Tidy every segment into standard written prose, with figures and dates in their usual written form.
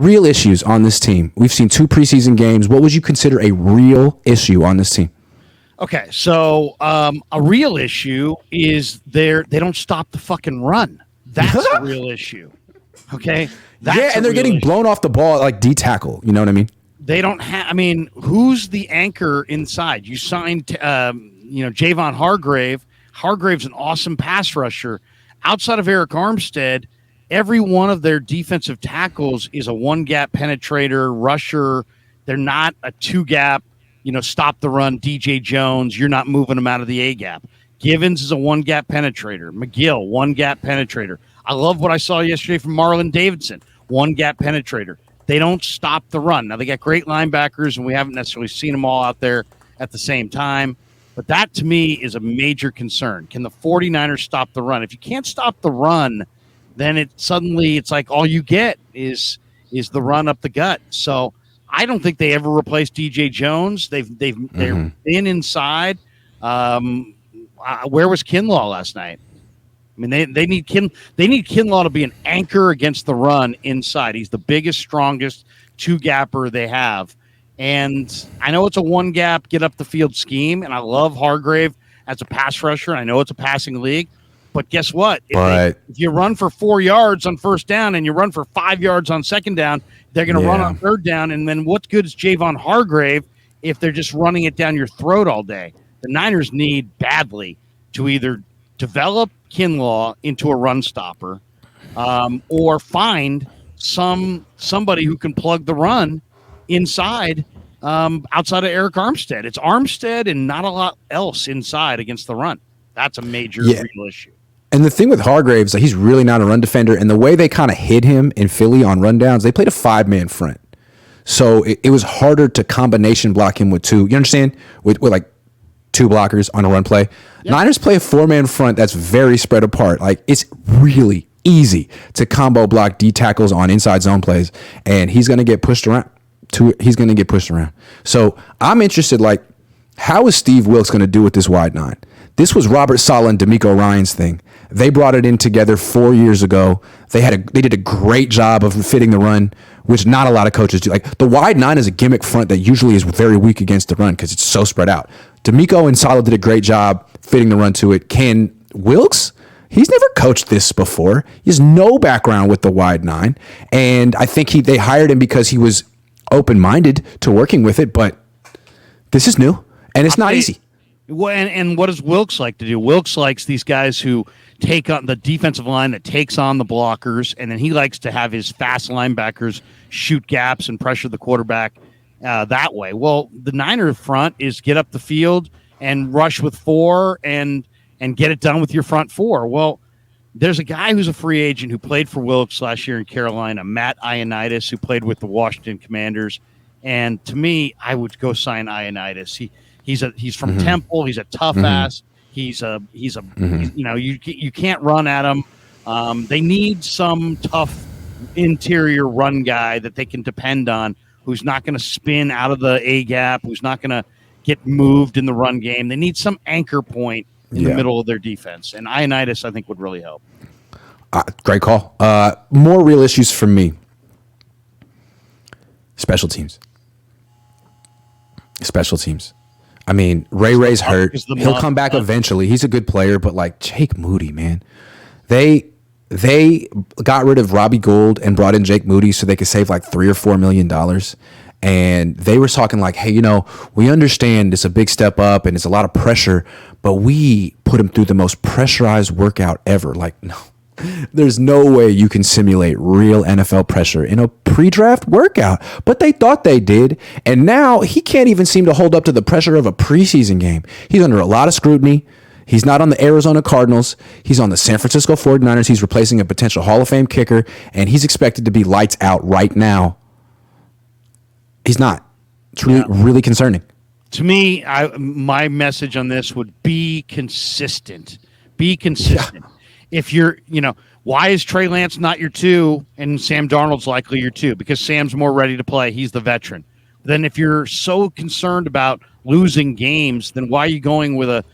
Real issues on this team. We've seen 2 preseason games. What would you consider a real issue on this team? Okay, so a real issue is they don't stop the fucking run. That's a real issue. Okay? That's and they're getting blown off the ball at like D tackle. You know what I mean? They don't have. I mean, who's the anchor inside? You signed, Javon Hargrave. Hargrave's an awesome pass rusher. Outside of Eric Armstead, every one of their defensive tackles is a 1-gap penetrator, rusher. They're not a 2-gap, stop the run, DJ Jones. You're not moving them out of the A-gap. Givens is a 1-gap penetrator. McGill, 1-gap penetrator. I love what I saw yesterday from Marlon Davidson, 1-gap penetrator. They don't stop the run. Now, they got great linebackers, and we haven't necessarily seen them all out there at the same time. But that, to me, is a major concern. Can the 49ers stop the run? If you can't stop the run, then it's like all you get is the run up the gut. So I don't think they ever replaced DJ Jones. They've been inside. Where was Kinlaw last night? I mean, they need Kinlaw to be an anchor against the run inside. He's the biggest, strongest 2-gapper they have. And I know it's a 1-gap, get up the field scheme, and I love Hargrave as a pass rusher. I know it's a passing league, but guess what? If you run for 4 yards on first down and you run for 5 yards on second down, they're going to run on third down. And then what good is Javon Hargrave if they're just running it down your throat all day? The Niners need badly to either develop Kinlaw into a run stopper or find somebody who can plug the run inside outside of Eric Armstead. It's Armstead and not a lot else inside against the run. That's a major real issue. And the thing with Hargraves, he's really not a run defender. And the way they kind of hid him in Philly on rundowns, they played a 5-man front. So it was harder to combination block him with 2. You understand? With like 2 blockers on a run play. Yep. Niners play a 4-man front that's very spread apart. Like, it's really easy to combo block D tackles on inside zone plays, and he's going to get pushed around. So I'm interested, like, how is Steve Wilks going to do with this wide 9? This was Robert Saleh and D'Amico Ryan's thing. They brought it in together 4 years ago. They did a great job of fitting the run, which not a lot of coaches do. Like, the wide 9 is a gimmick front that usually is very weak against the run because it's so spread out. D'Amico and Saleh did a great job fitting the run to it. Can Wilks? He's never coached this before. He has no background with the wide 9, and I think they hired him because he was open-minded to working with it, but this is new, and it's not easy. Well, and what does Wilks like to do? Wilks likes these guys who take on the defensive line that takes on the blockers, and then he likes to have his fast linebackers shoot gaps and pressure the quarterback that way. Well, the Niner front is get up the field and rush with 4 and get it done with your front 4. Well, there's a guy who's a free agent who played for Wilks last year in Carolina, Matt Ioannidis, who played with the Washington Commanders. And to me, I would go sign Ioannidis. He's from Temple. He's a tough ass. You can't run at him. They need some tough interior run guy that they can depend on, who's not going to spin out of the A gap, who's not going to get moved in the run game. They need some anchor point in the middle of their defense, and Ioannidis, I think, would really help. Great call. More real issues for me. Special teams. I mean, Ray's hurt. He'll come back eventually. He's a good player, but like Jake Moody, man. They got rid of Robbie Gould and brought in Jake Moody so they could save like $3 or $4 million. And they were talking like, hey, we understand it's a big step up and it's a lot of pressure, but we put him through the most pressurized workout ever. Like, no, there's no way you can simulate real NFL pressure in a pre-draft workout. But they thought they did. And now he can't even seem to hold up to the pressure of a preseason game. He's under a lot of scrutiny. He's not on the Arizona Cardinals. He's on the San Francisco 49ers. He's replacing a potential Hall of Fame kicker, and he's expected to be lights out right now. He's not. It's really concerning. To me, my message on this would be consistent. Be consistent. Yeah. If you're, why is Trey Lance not your 2 and Sam Darnold's likely your 2? Because Sam's more ready to play. He's the veteran. Then if you're so concerned about losing games, then why are you going with a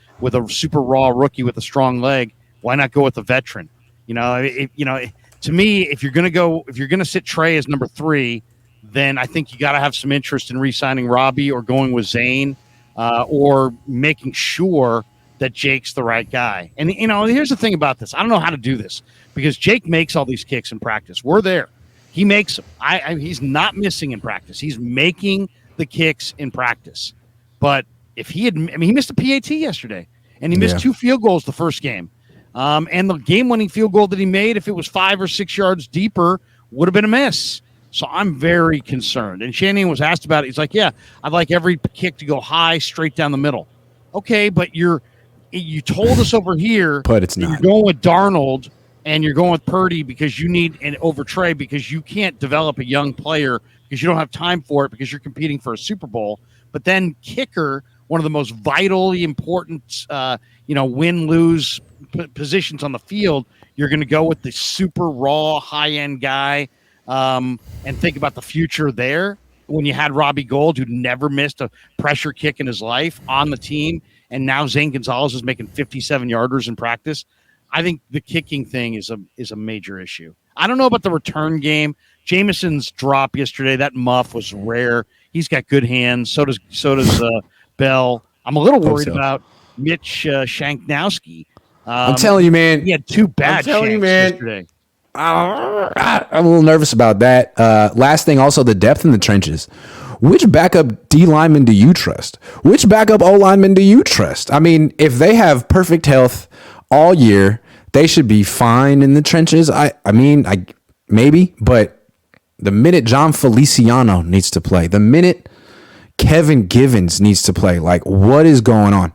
super raw rookie with a strong leg? Why not go with a veteran? To to me, if you're going to sit Trey as number 3, then I think you got to have some interest in re-signing Robbie or going with Zane, or making sure that Jake's the right guy. And, here's the thing about this. I don't know how to do this because Jake makes all these kicks in practice. We're there. He makes them. He's not missing in practice. He's making the kicks in practice. But if he missed a PAT yesterday, and he missed 2 field goals the first game. And the game-winning field goal that he made, if it was 5 or 6 yards deeper, would have been a miss. So I'm very concerned. And Shanahan was asked about it. He's like, yeah, I'd like every kick to go high, straight down the middle. Okay, but you told us over here but it's not. You're going with Darnold and you're going with Purdy because you need an over Trey because you can't develop a young player because you don't have time for it because you're competing for a Super Bowl. But then kicker, one of the most vitally important, win-lose positions on the field, you're going to go with the super raw, high-end guy and think about the future there when you had Robbie Gould, who never missed a pressure kick in his life on the team, and now Zane Gonzalez is making 57-yarders in practice. I think the kicking thing is a major issue. I don't know about the return game. Jameson's drop yesterday, that muff was rare. He's got good hands. So does Bell. I'm a little worried about Mitch Shanknowski. I'm telling you, man. He had 2 bad shanks yesterday. I'm a little nervous about that. Last thing, also the depth in the trenches. Which backup D lineman do you trust? Which backup O lineman do you trust? I mean, if they have perfect health all year, they should be fine in the trenches. I mean, maybe, but the minute John Feliciano needs to play, the minute Kevin Givens needs to play, like, what is going on?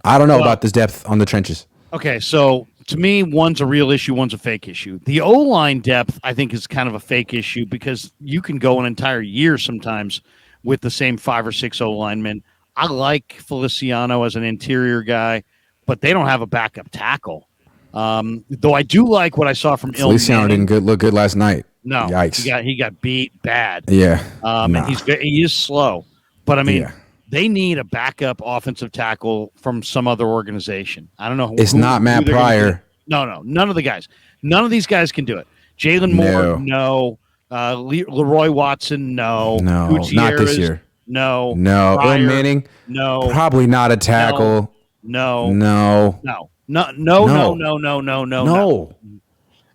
I don't know about this depth on the trenches. Okay, so to me, one's a real issue, one's a fake issue. The O-line depth, I think, is kind of a fake issue because you can go an entire year sometimes with the same 5 or 6 O-linemen. I like Feliciano as an interior guy, but they don't have a backup tackle. Though I do like what I saw from Feliciano didn't look good last night. No, yikes! He got beat bad. Yeah, and he is slow, but I mean, they need a backup offensive tackle from some other organization. I don't know. It's not Matt Pryor. No, none of the guys. None of these guys can do it. Jalen Moore, no. Leroy Watson, no. Gutierrez, not this year. No. Pryor, Il Manning, no. Probably not a tackle. No.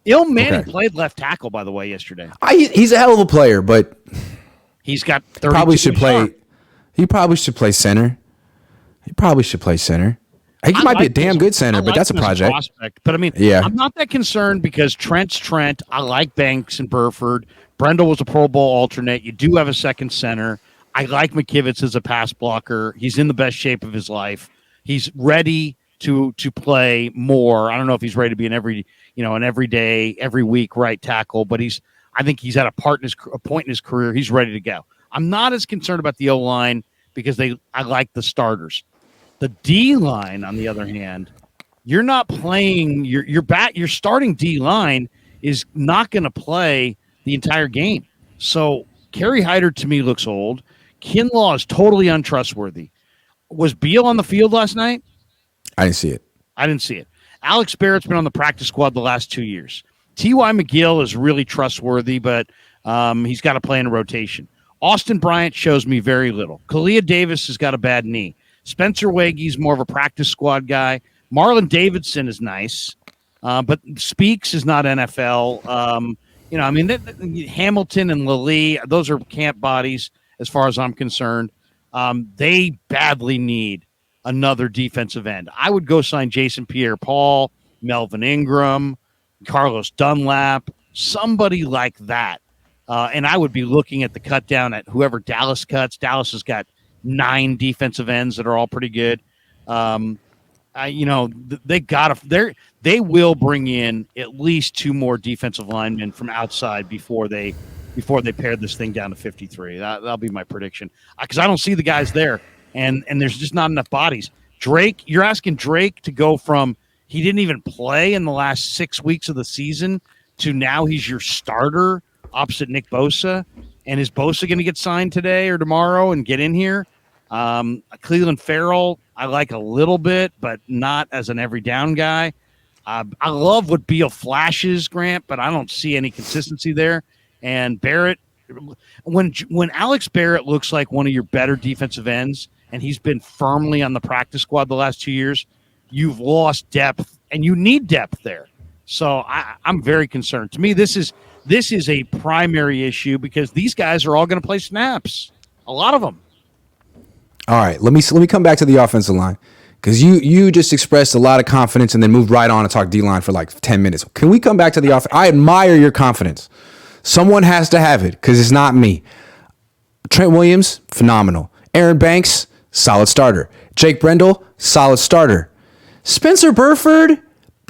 Il Manning played left tackle, by the way, yesterday. He's a hell of a player, but he's got 30. He probably should play center. He might be a damn good center, but that's a project. Prospect. But I mean, I'm not that concerned because Trent's Trent. I like Banks and Burford. Brendel was a Pro Bowl alternate. You do have a second center. I like McKivitz as a pass blocker. He's in the best shape of his life. He's ready to play more. I don't know if he's ready to be an every day, every week right tackle, but I think he's at a point in his career. He's ready to go. I'm not as concerned about the O-line because I like the starters. The D-line, on the other hand, you're not playing your starting D-line is not going to play the entire game. So Kerry Hyder to me looks old. Kinlaw is totally untrustworthy. Was Beal on the field last night? I didn't see it. Alex Barrett's been on the practice squad the last 2 years. T.Y. McGill is really trustworthy, but he's got to play in a rotation. Austin Bryant shows me very little. Kalia Davis has got a bad knee. Spencer Wage's more of a practice squad guy. Marlon Davidson is nice, but Speaks is not NFL. Hamilton and Lilly, those are camp bodies as far as I'm concerned. They badly need another defensive end. I would go sign Jason Pierre-Paul, Melvin Ingram, Carlos Dunlap, somebody like that. And I would be looking at the cut down at whoever Dallas cuts. Dallas has got 9 defensive ends that are all pretty good. They will bring in at least 2 more defensive linemen from outside before they pare this thing down to 53. That'll be my prediction because I don't see the guys there, and there's just not enough bodies. Drake, you're asking Drake to go from he didn't even play in the last 6 weeks of the season to now he's your starter opposite Nick Bosa. And is Bosa going to get signed today or tomorrow and get in here? Cleveland Farrell, I like a little bit, but not as an every down guy. I love what Beal flashes, Grant, but I don't see any consistency there. And Barrett, when Alex Barrett looks like one of your better defensive ends, and he's been firmly on the practice squad the last 2 years, you've lost depth, and you need depth there. So I'm very concerned. To me, this is a primary issue because these guys are all going to play snaps, a lot of them. All right, let me come back to the offensive line. Because you just expressed a lot of confidence and then moved right on to talk D-line for like 10 minutes. Can we come back to the offense? I admire your confidence. Someone has to have it because it's not me. Trent Williams, phenomenal. Aaron Banks, solid starter. Jake Brendel, solid starter. Spencer Burford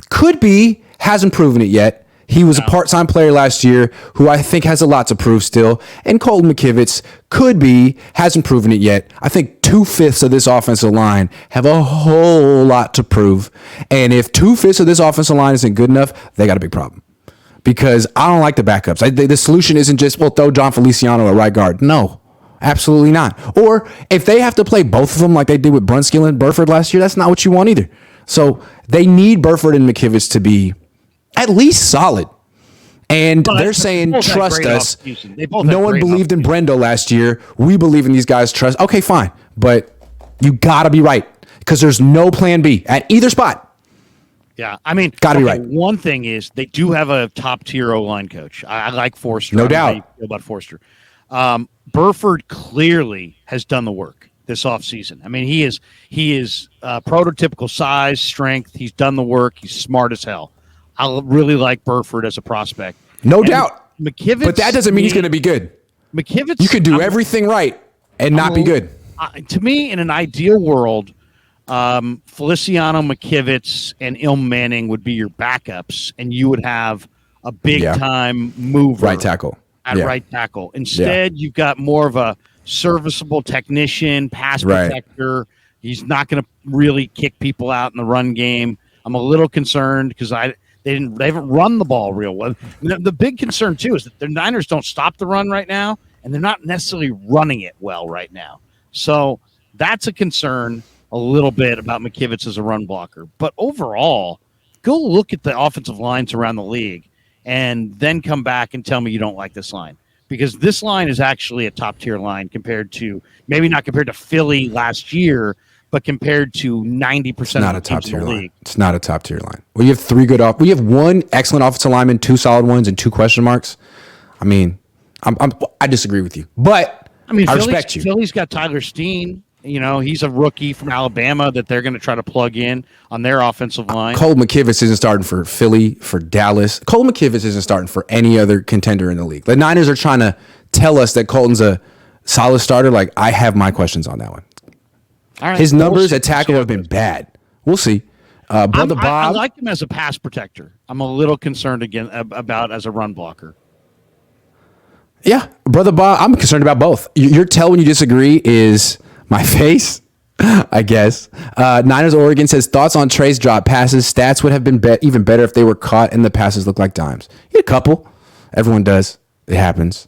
could be, hasn't proven it yet. He was a part-time player last year who I think has a lot to prove still. And Colton McKivitz could be, hasn't proven it yet. I think 2/5 of this offensive line have a whole lot to prove. And if 2/5 of this offensive line isn't good enough, they got a big problem. Because I don't like the backups. The solution isn't just, well, throw John Feliciano at right guard. No, absolutely not. Or if they have to play both of them like they did with Brunskill and Burford last year, that's not what you want either. So they need Burford and McKivitz to be at least solid. And they're saying, trust us. No one believed in Brendel last year. We believe in these guys. Trust. Okay, fine. But you got to be right because there's no plan B at either spot. Yeah, I mean, got to be right. One thing is they do have a top-tier O-line coach. I like Forster. No doubt. How you feel about Forster. Burford clearly has done the work this offseason. I mean, he is prototypical size, strength. He's done the work. He's smart as hell. I really like Burford as a prospect. No doubt. McKivitz, but that doesn't mean he's going to be good. McKivitz, you could do everything right and not be good. To me, in an ideal world, Feliciano, McKivitz, and Ilm Manning would be your backups, and you would have a big-time mover right tackle. Right tackle. Instead, you've got more of a serviceable technician, pass protector. He's not going to really kick people out in the run game. I'm a little concerned because they haven't run the ball real well. The big concern too is that the Niners don't stop the run right now, and they're not necessarily running it well right now. So that's a concern a little bit about McKivitz as a run blocker. But overall, go look at the offensive lines around the league and then come back and tell me you don't like this line. Because this line is actually a top-tier line compared to – maybe not compared to Philly last year, but compared to 90% of the teams in the league. It's not a top-tier line. We have we have one excellent offensive lineman, two solid ones, and two question marks. I mean, I disagree with you. But I respect you. Philly's got Tyler Steen. You know, he's a rookie from Alabama that they're going to try to plug in on their offensive line. Cole McKivitz isn't starting for Philly, for Dallas. Cole McKivitz isn't starting for any other contender in the league. The Niners are trying to tell us that Colton's a solid starter. Like, I have my questions on that one. All right, his numbers at tackle have been bad. We'll see. Brother Bob. I like him as a pass protector. I'm a little concerned again about as a run blocker. Yeah, Brother Bob, I'm concerned about both. Your tell when you disagree is my face, I guess. Niners Oregon says, thoughts on Trey's drop passes. Stats would have been even better if they were caught and the passes looked like dimes. He had a couple. Everyone does. It happens.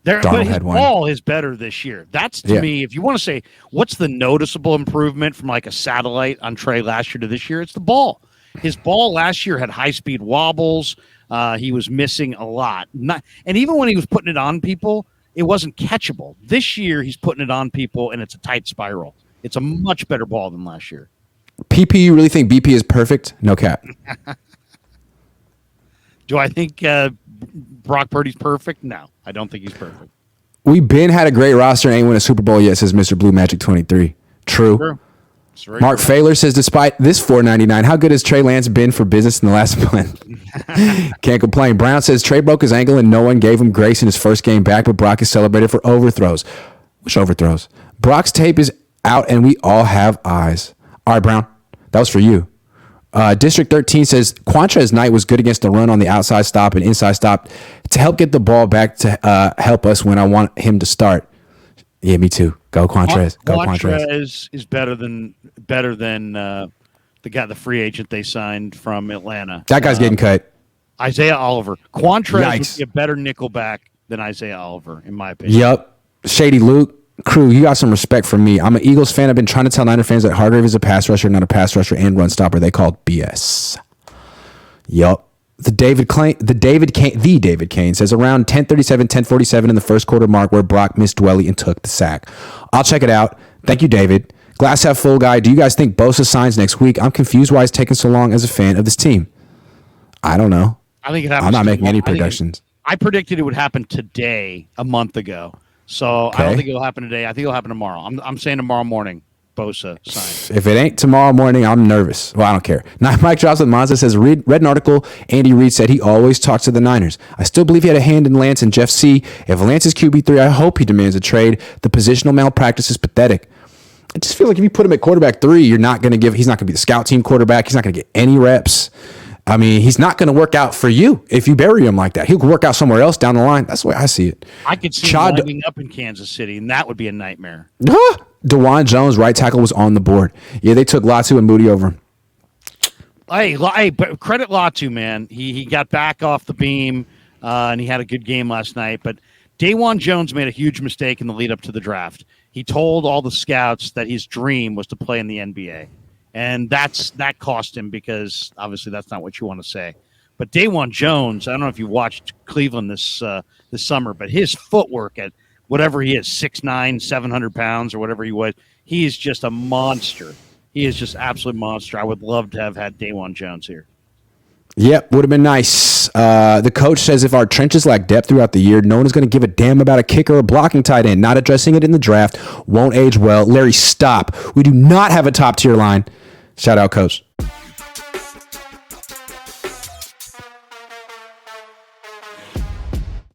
But his ball is better this year. That's, to me, if you want to say, what's the noticeable improvement from like a satellite on Trey last year to this year, it's the ball. His ball last year had high-speed wobbles. He was missing a lot. And even when he was putting it on people, it wasn't catchable. This year, he's putting it on people, and it's a tight spiral. It's a much better ball than last year. PP, you really think BP is perfect? No cap. Do I think Brock Purdy's perfect? No, I don't think he's perfect. We been had a great roster and ain't win a Super Bowl yet, says Mr. Blue Magic 23. True. Mark Failer says, despite this $4.99, how good has Trey Lance been for business in the last month? Can't complain. Brown says Trey broke his ankle and no one gave him grace in his first game back, but Brock is celebrated for overthrows. Which overthrows? Brock's tape is out and we all have eyes. All right, Brown, that was for you. District 13 says Quantrez Knight was good against the run on the outside stop and inside stop to help get the ball back to help us when I want him to start. Yeah, me too. Go Quantrez. Quantrez is better than the free agent they signed from Atlanta. That guy's getting cut. Isaiah Oliver. Quantrez would be a better nickelback than Isaiah Oliver, in my opinion. Yep. Shady Luke. Crew, you got some respect from me. I'm an Eagles fan. I've been trying to tell Niner fans that Hargrave is a pass rusher, not a pass rusher and run stopper. They called BS. Yup. The David Kane says around 10:37, 10:47 in the first quarter mark where Brock missed Dwelly and took the sack. I'll check it out. Thank you, David. Glass half full guy. Do you guys think Bosa signs next week? I'm confused why it's taking so long as a fan of this team. I don't know. I think it happens. I'm not making any predictions. I predicted it would happen today, a month ago. So okay. I don't think it'll happen today. I think it'll happen tomorrow. I'm saying tomorrow morning. Bosa sign. If it ain't tomorrow morning, I'm nervous. Well, I don't care. Now, Mike Drops with Mazda says, read an article. Andy Reid said he always talks to the Niners. I still believe he had a hand in Lance and Jeff C. If Lance is QB3, I hope he demands a trade. The positional malpractice is pathetic. I just feel like if you put him at quarterback 3, he's not going to be the scout team quarterback. He's not going to get any reps. I mean, he's not going to work out for you if you bury him like that. He'll work out somewhere else down the line. That's the way I see it. I could see him winding up in Kansas City, and that would be a nightmare. DeJuan Jones, right tackle, was on the board. Yeah, they took Latu and Moody over him. Hey, but credit Latu, man. He got back off the beam, and he had a good game last night. But DeJuan Jones made a huge mistake in the lead up to the draft. He told all the scouts that his dream was to play in the NBA. And that cost him because obviously that's not what you want to say. But DeJuan Jones, I don't know if you watched Cleveland this summer, but his footwork at whatever he is, 6'9", 700 pounds or whatever he was, he is just a monster. He is just absolute monster. I would love to have had DeJuan Jones here. Yep, would have been nice. The coach says if our trenches lack depth throughout the year, no one is going to give a damn about a kicker or blocking tight end. Not addressing it in the draft won't age well. Larry, stop. We do not have a top-tier line. Shout out, coach.